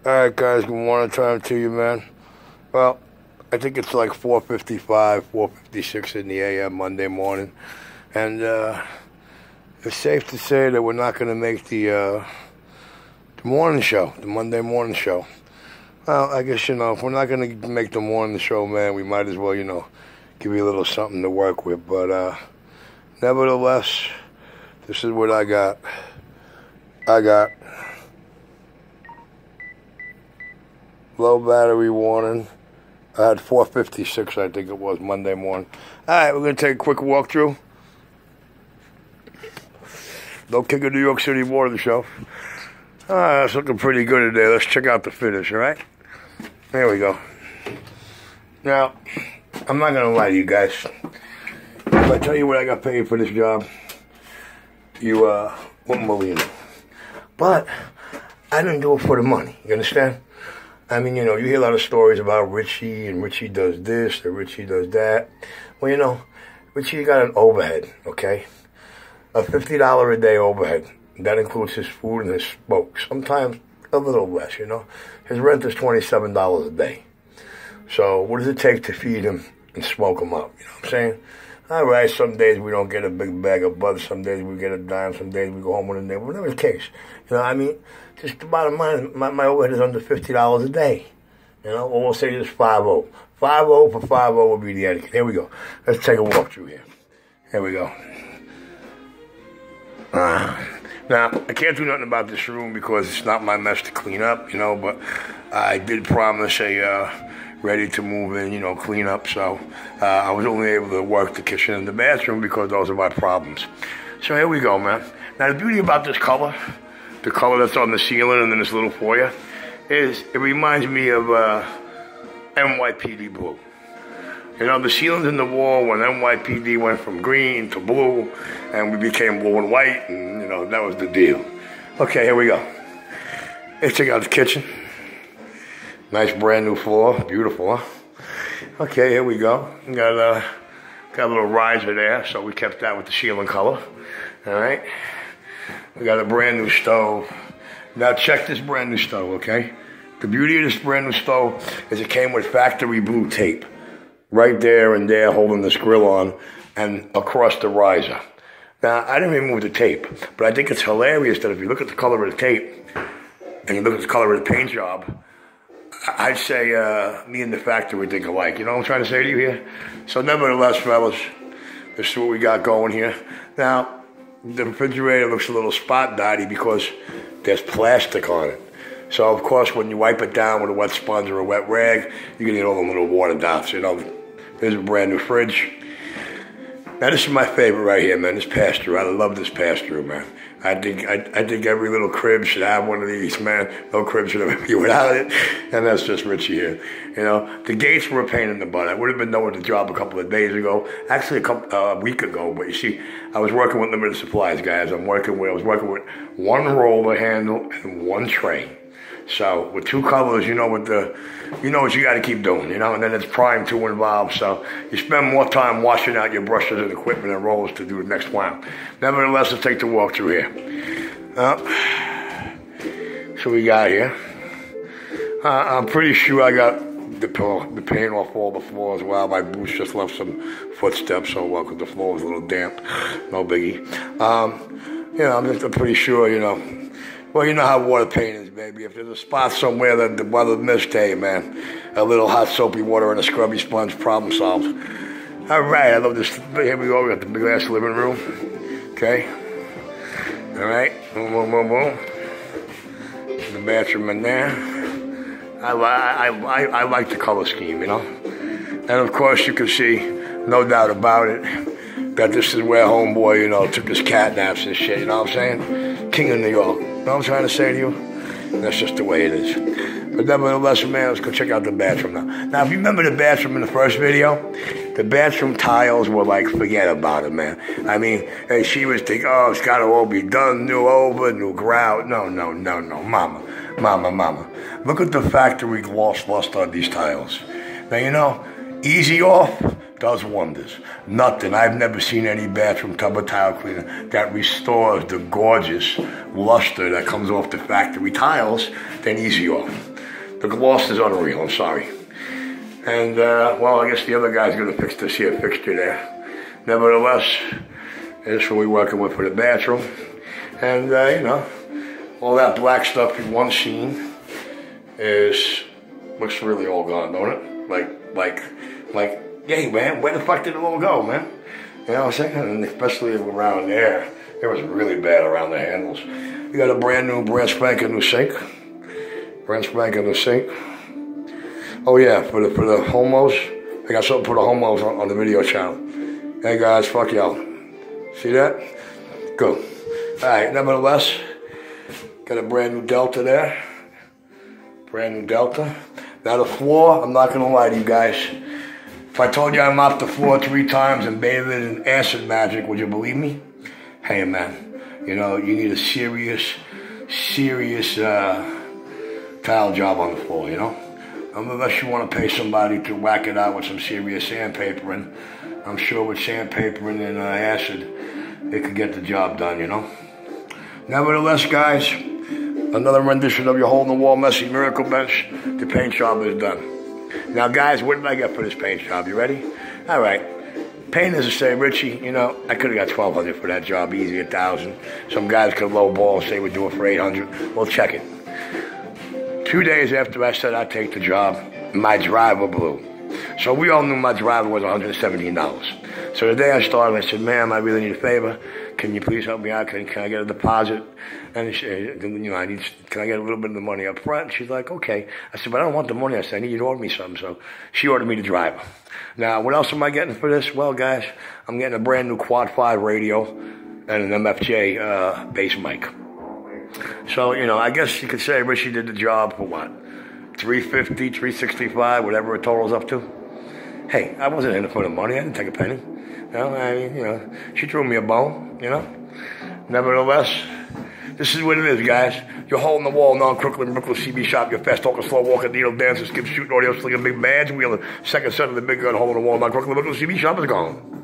Alright guys, good morning time to you, man. Well, I think it's like 4:55, 4:56 in the AM Monday morning. And it's safe to say that we're not going to make the morning show, the Monday morning show. Well, I guess, if we're not going to make the morning show, man, we might as well, give you a little something to work with. But nevertheless, this is what I got. Low battery warning. I had 4:56, I think it was, Monday morning. All right, we're going to take a quick walkthrough. No King of New York City water show. All right, that's looking pretty good today. Let's check out the finish, all right? There we go. Now, I'm not going to lie to you guys. If I tell you what I got paid for this job, you wouldn't believe it. But I didn't do it for the money, you understand? I mean, you hear a lot of stories about Richie, and Richie does this, and Richie does that. Well, Richie got an overhead, okay? A $50 a day overhead. That includes his food and his smoke. Sometimes a little less, His rent is $27 a day. So what does it take to feed him and smoke him up? You know what I'm saying? All right, some days we don't get a big bag of buds. Some days we get a dime. Some days we go home with a neighbor. Whatever the case. Just the bottom line, my overhead is under $50 a day. Or we'll say just 5-0. 5-0 for 5-0 will be the etiquette. Here we go. Let's take a walk through here. Here we go. Now, I can't do nothing about this room because it's not my mess to clean up, but I did promise ready to move in, clean up. So I was only able to work the kitchen and the bathroom because those are my problems. So here we go, man. Now, the beauty about this color, the color that's on the ceiling and then this little foyer, is it reminds me of NYPD blue. The ceilings in the wall when NYPD went from green to blue and we became blue and white, and, that was the deal. Okay, here we go. Let's check out the kitchen. Nice brand new floor, beautiful, huh? Okay, here we go. Got a little riser there, so we kept that with the ceiling color. All right. We got a brand new stove. Now check this brand new stove, okay? The beauty of this brand new stove is it came with factory blue tape. Right there and there holding this grill on and across the riser. Now, I didn't remove the tape, but I think it's hilarious that if you look at the color of the tape and you look at the color of the paint job, I'd say me and the factory think alike. You know what I'm trying to say to you here? So nevertheless, fellas, this is what we got going here. Now, the refrigerator looks a little spot dotty because there's plastic on it. So, of course, when you wipe it down with a wet sponge or a wet rag, you're going to get all the little water dots, There's a brand new fridge. Now, this is my favorite right here, man, this pass-through. I love this pass-through, man. I think every little crib should have one of these, man. No crib should ever be without it. And that's just Richie here. The gates were a pain in the butt. I would have been done with the job a couple of days ago. Actually, a week ago. But you see, I was working with limited supplies, guys. I was working with one roller handle and one tray. So with two colors, you know what you got to keep doing, and then it's prime two involved. So you spend more time washing out your brushes and equipment and rollers to do the next round. Nevertheless, let's take the walk through here. So we got here. I'm pretty sure I got the paint off all the floors. Wow, my boots just left some footsteps, so because the floor was a little damp. No biggie. I'm pretty sure, Well, you know how water paint is, baby. If there's a spot somewhere that the weather missed, hey, man, a little hot soapy water and a scrubby sponge, problem solved. All right, I love this. Here we go. We got the big ass living room. Okay. All right. Boom, boom, boom, boom. The bathroom in there. I like the color scheme, And of course, you can see, no doubt about it, that this is where homeboy, took his cat naps and shit. You know what I'm saying? King of New York. You know what I'm trying to say to you? That's just the way it is. But nevertheless, man, let's go check out the bathroom now. Now, if you remember the bathroom in the first video, the bathroom tiles were like, forget about it, man. I mean, hey, she was thinking, it's got to all be done, new over, new grout. No, mama. Look at the factory gloss luster on these tiles. Now, easy off does wonders. Nothing. I've never seen any bathroom tub or tile cleaner that restores the gorgeous luster that comes off the factory tiles than Easy Off. The gloss is unreal, I'm sorry. And, well, I guess the other guy's going to fix this here fixture there. Nevertheless, this is what we're working with for the bathroom. And, you know, all that black stuff you've once seen looks really all gone, don't it? Like, hey, man, where the fuck did it all go, man? You know what I'm saying? And especially around there, it was really bad around the handles. We got a brand spanking new sink. Brand spanking new sink. Oh yeah, for the homos, I got something for the homos on the video channel. Hey guys, fuck y'all. See that? Good. Alright, nevertheless, got a brand new Delta there. Brand new Delta. Now the floor, I'm not gonna lie to you guys. If I told you I mopped the floor 3 times and bathed it in acid magic, would you believe me? Hey man, you know, you need a serious tile job on the floor, you know? Unless you want to pay somebody to whack it out with some serious sandpapering. I'm sure with sandpapering and acid, it could get the job done, you know? Nevertheless, guys, another rendition of your hole-in-the-wall messy miracle bench. The paint job is done. Now, guys, what did I get for this paint job? You ready? All right. Painters say, Richie, you know, I could have got $1,200 for that job, easy, $1,000. Some guys could lowball and say we'd do it for $800. Well, check it. 2 days after I said I'd take the job, my driver blew. So we all knew my driver was $117. So the day I started, I said, ma'am, I really need a favor. Can you please help me out? Can I get a deposit? And she, you know, can I get a little bit of the money up front? And she's like, okay. I said, but I don't want the money. I said, I need you to order me something. So she ordered me the driver. Now, what else am I getting for this? Well, guys, I'm getting a brand new Quad 5 radio and an MFJ bass mic. So, you know, I guess you could say Richie did the job for what? $350, $365, whatever it totals up to. Hey, I wasn't in it for the money. I didn't take a penny. You know, you know, she threw me a bone, you know. Nevertheless, this is what it is, guys. Your hole-in-the-wall, non-Crooklyn, Brooklyn CB shop, your fast-talking, slow-walking, needle dancer, skip shooting, audio slinging, big badge wheeler. Second set of the big gun, hole-in-the-wall, non-Crooklyn, Brooklyn CB shop is gone.